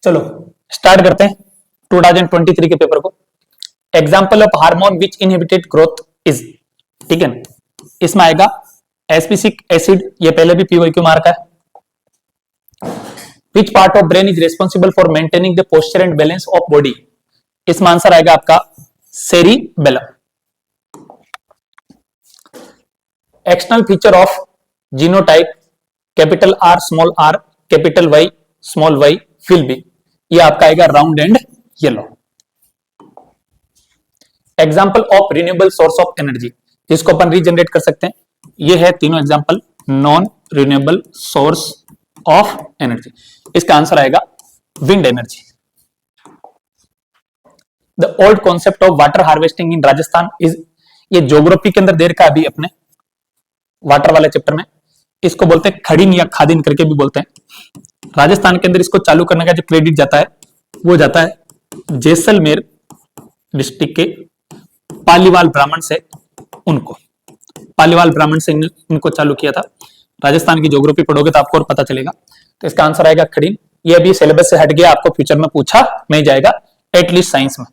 चलो स्टार्ट करते हैं 2023 के पेपर को। Example of hormone which inhibited growth is, ठीक है ना। इसमें आएगा एस्पिसिक एसिड, ये पहले भी पीवाईक्यू मार्क है। Which part of brain is responsible for maintaining the posture and balance of body, इसमें आंसर आएगा आपका cerebellum. External feature of genotype capital R small R capital Y small Y will be, ये आपका आएगा round and yellow. Example of renewable source of energy, जिसको अपन regenerate कर सकते हैं, ये है तीनों example non renewable source of energy. इसका आंसर आएगा wind energy. The old concept of water harvesting in Rajasthan is, ये ज्योग्राफी के अंदर देर का अभी अपने वाटर वाले चैप्टर में, इसको बोलते हैं खड़ीन या खादीन करके भी बोलते हैं। राजस्थान के अंदर इसको चालू करने का जो क्रेडिट जाता है वो जाता है जैसलमेर डिस्ट्रिक्ट के पालीवाल ब्राह्मण से, उनको पालीवाल ब्राह्मण से इनको चालू किया था। राजस्थान की ज्योग्राफी पढ़ोगे तो आपको और पता चलेगा। तो इसका आंसर आएगा खड़ीन। ये अभी सिलेबस से हट गया, आपको फ्यूचर में पूछा नहीं जाएगा, एटलीस्ट साइंस में।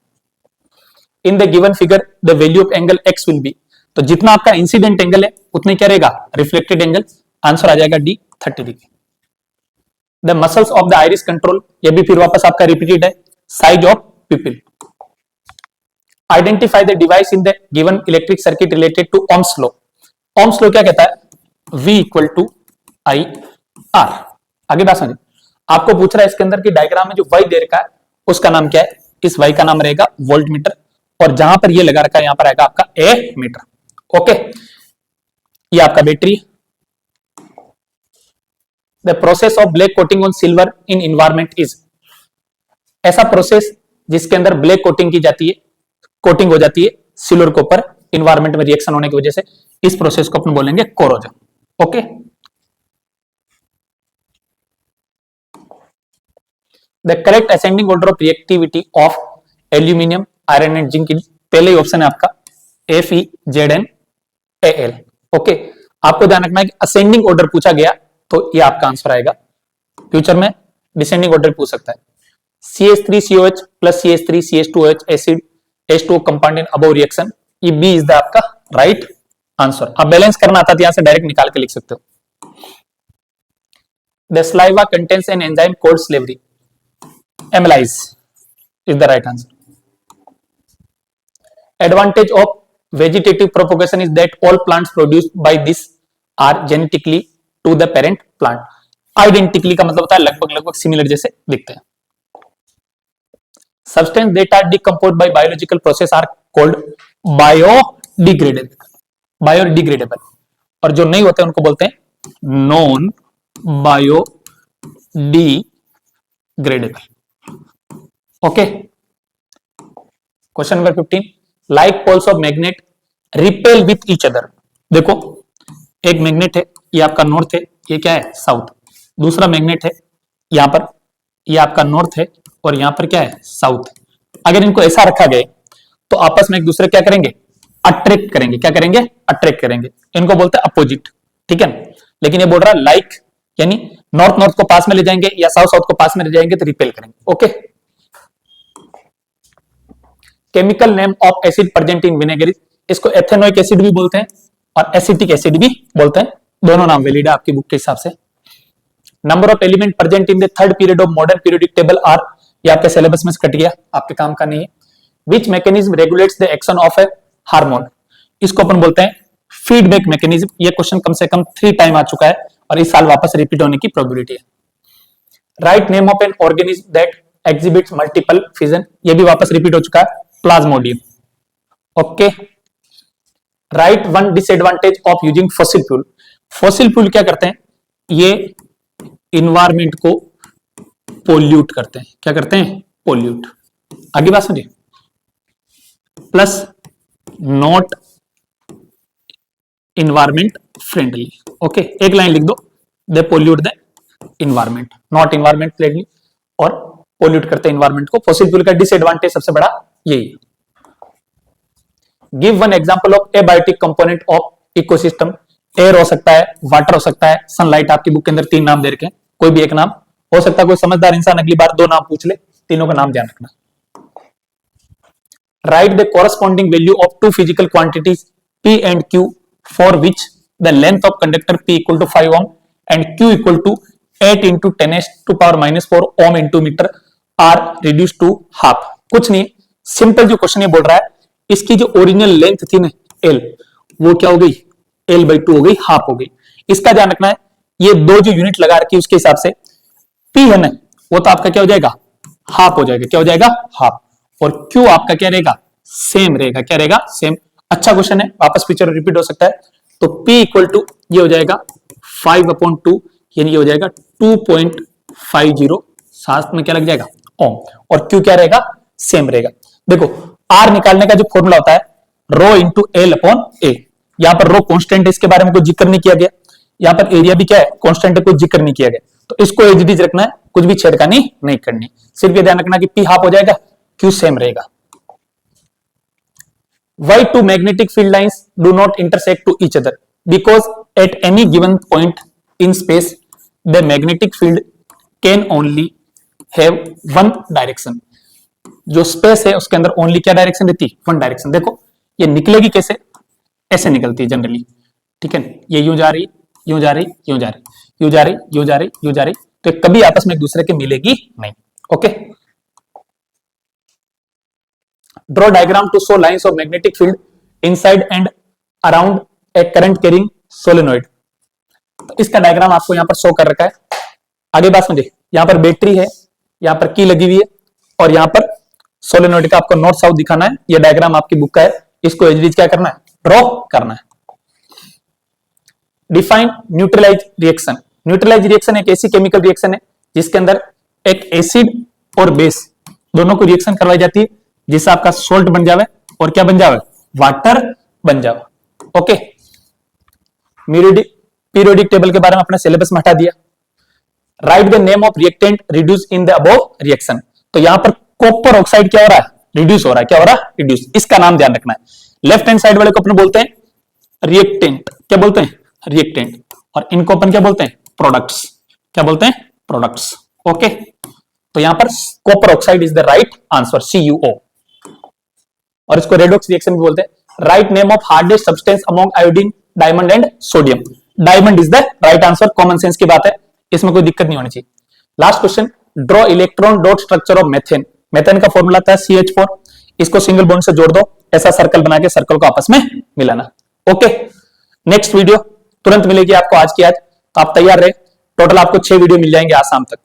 इन the given figure the value of angle x will be, तो जितना आपका इंसिडेंट एंगल है उतने क्या रहेगा रिफ्लेक्टेड एंगल, आंसर आ जाएगा D 30 degree. The muscles of the iris control, ये भी फिर वापस आपका रिपीटेड है, size of pupil. Identify the device in the given electric circuit related to Ohm's law. Ohm's law क्या कहता है, V equal to I R. आगे बात समझिए, आपको पूछ रहा है इसके अंदर की डायग्राम में जो वाई दे रखा है उसका नाम क्या है, इस वाई का नाम रहेगा वोल्ट मीटर, और जहां पर ये लगा रखा है यहां पर आएगा आपका ए मीटर। ओके, ये आपका battery. The process of black coating on silver in environment is, ऐसा प्रोसेस जिसके अंदर ब्लैक कोटिंग की जाती है, कोटिंग हो जाती है सिल्वर के ऊपर एनवायरमेंट में रिएक्शन होने की वजह से, इस प्रोसेस को अपन बोलेंगे corrosion. Okay, the correct ascending order of reactivity of aluminium iron and zinc, पहले ही ऑप्शन है आपका FeZnAl। ओके, आपको ध्यान रखना है कि असेंडिंग ऑर्डर पूछा गया तो ये आपका आंसर आएगा। फ्यूचर में डिसेंडिंग ऑर्डर पूछ सकता है। CH3COH plus CH3CH2OH acid H2O compound in above reaction, ये बी इज द आपका राइट आंसर। आप बैलेंस करना आता है यहां से डायरेक्ट निकाल के लिख सकते हो। The saliva contains an enzyme called slavery, amylase is the right answer. Advantage of vegetative propagation is that all plants produced by this are genetically to the parent plant. Identically का मतलब होता है लगभग सिमिलर जैसे दिखते हैं। Substance that are decomposed by biological process are called biodegradable. Biodegradable, और जो नहीं होते उनको बोलते हैं non biodegradable। Okay, question number 15, like poles of magnet repel with each other. देखो एक मैग्नेट है, ये आपका नॉर्थ है, ये क्या है साउथ। दूसरा मैग्नेट है यहां पर, ये आपका नॉर्थ है और यहां पर क्या है साउथ। अगर इनको ऐसा रखा गया तो आपस में एक दूसरे क्या करेंगे, अट्रैक्ट करेंगे। क्या करेंगे, अट्रैक्ट करेंगे। इनको बोलते हैं अपोजिट, ठीक है। लेकिन ये बोल रहा है लाइक, यानी नॉर्थ नॉर्थ को पास में ले जाएंगे या साउथ साउथ को पास में ले जाएंगे तो रिपेल करेंगे। Okay, chemical name of acid present in vinegar, इसको एथेनोइक एसिड भी बोलते हैं और एसिटिक एसिड भी बोलते हैं, दोनों नाम वैलिड है आपकी बुक के हिसाब से। Number of element present in the third period of modern periodic table are, ये आपके सिलेबस में से कट गया, आपके काम का नहीं है। Which mechanism regulates the action of A hormone, इसको अपन बोलते हैं फीडबैक मैकेनिज्म। ये क्वेश्चन कम से कम 3 टाइम आ चुका है और इस साल वापस रिपीट होने की प्रोबेबिलिटी है। Write name of an organism that exhibits multiple fission, ये भी वापस रिपीट हो चुका है, Plasmodium. Okay, right one disadvantage of using fossil fuel. Fossil fuel क्या करते हैं, ये इन्वायरमेंट को पोल्यूट करते हैं। क्या करते हैं, पोल्यूट। आगे बात सुनिए, plus not environment friendly. Okay, एक लाइन लिख दो, they pollute the environment, not environment friendly, और पोल्यूट करते हैं इन्वायरमेंट को। फॉसिल फ्यूल का डिसएडवांटेज सबसे बड़ा यही। Give one example of abiotic component of ecosystem. Air हो सकता है, वाटर हो सकता है, सनलाइट। आपकी बुक के अंदर 3 नाम दे रखे हैं, कोई भी एक नाम, हो सकता है कोई समझदार इंसान अगली बार 2 नाम पूछ ले, तीनों का नाम ध्यान रखना। Right the corresponding value of 2 physical quantities P and Q for which the length of conductor P equal to 5 ohm and Q equal to 8 into 10⁻⁴ ohm into meter are reduced to half। कुछ नहीं, simple जो question ये बोल रहा है, इसकी जो original length थी ना L, वो क्या हो गई, L/2 हो गई, हाफ हो गई। इसका ध्यान रखना है, ये 2 जो यूनिट लगा रखी है उसके हिसाब से P है ना, वो तो आपका क्या हो जाएगा, हाफ हो जाएगा। क्या हो जाएगा, हाफ। और Q आपका क्या रहेगा, सेम रहेगा। क्या रहेगा, सेम। अच्छा क्वेश्चन है, वापस पिक्चर रिपीट हो सकता है। तो P इक्वल टू ये हो जाएगा 5/2, यानी ये हो जाएगा 2.50, साथ में क्या लग जाएगा, ओम। और Q क्या रहेगा, सेम रहेगा। देखो R निकालने का जो फॉर्मूला होता है रो इंटू L/A। यहां पर रो कांस्टेंट है, इसके बारे में कोई जिक्र नहीं किया गया। यहां पर एरिया भी क्या है, कांस्टेंट है, कोई जिक्र नहीं किया गया। तो इसको एज इट इज रखना है, कुछ भी छेड़खानी नहीं करनी। सिर्फ ये ध्यान रखना कि P हाफ हो जाएगा, Q सेम रहेगा। Why two magnetic field lines do not intersect to each other? Because at any given point in space, the magnetic field can only have one direction. जो स्पेस है उसके अंदर only क्या direction रहती है, one direction. देखो ये निकलेगी कैसे, ऐसे निकलती है जनरली, ठीक है। ये यूं जा रही, यूं जा रही, यूं जा रही, यूं जा रही, यूं जा रही, यूं जा रही, तो कभी आपस में एक दूसरे के मिलेगी नहीं। Okay, draw diagram to show lines of magnetic field inside and around a current carrying solenoid. तो इसका डायग्राम आपको यहां पर शो कर रखा है। आगे बात समझे, यहां पर बैटरी है, यहां पर की लगी हुई है, और यहां पर सोलेनोइड का आपको नॉर्थ साउथ दिखाना है। ये डायग्राम आपकी बुक का है, इसको एज क्या करना है, ड्रॉ करना है। Define neutralize reaction. Neutralize reaction एक ऐसी केमिकल रिएक्शन है जिसके अंदर एक एसिड और बेस दोनों को रिएक्शन करवाई जाती है, जिससे आपका सोल्ट बन जावे और क्या बन जावे, वाटर बन जावे। ओके, पीरियोडिक टेबल के बारे में अपने सिलेबस में हटा दिया। Right the name of reactant reduce in the above reaction. तो यहां पर कॉपर ऑक्साइड क्या हो रहा है, रिड्यूस हो रहा है। क्या हो रहा है, रिड्यूस। इसका नाम ध्यान रखना है। लेफ्ट हैंड साइड वाले को अपन बोलते हैं रिएक्टेंट। क्या बोलते हैं, रिएक्टेंट। और इनको अपन क्या बोलते हैं, प्रोडक्ट्स। क्या बोलते हैं, प्रोडक्ट्स। ओके, तो यहां पर copper oxide is the right answer, CuO। और इसको रेडॉक्स रिएक्शन भी बोलते हैं। Write name of hardest substance among iodine, diamond and sodium. Diamond is the right answer, common sense की बात है, इसमें कोई दिक्कत नहीं होनी चाहिए। Last question, draw electron dot structure of methane. Methane का फॉर्मूला था CH4। इसको सिंगल बॉन्ड से जोड़ दो, ऐसा सर्कल बना के सर्कल को आपस में मिलाना। ओके, नेक्स्ट वीडियो तुरंत मिलेगी आपको आज की आज, तो आप तैयार रहे। टोटल आपको 6 वीडियो मिल जाएंगे आज शाम तक।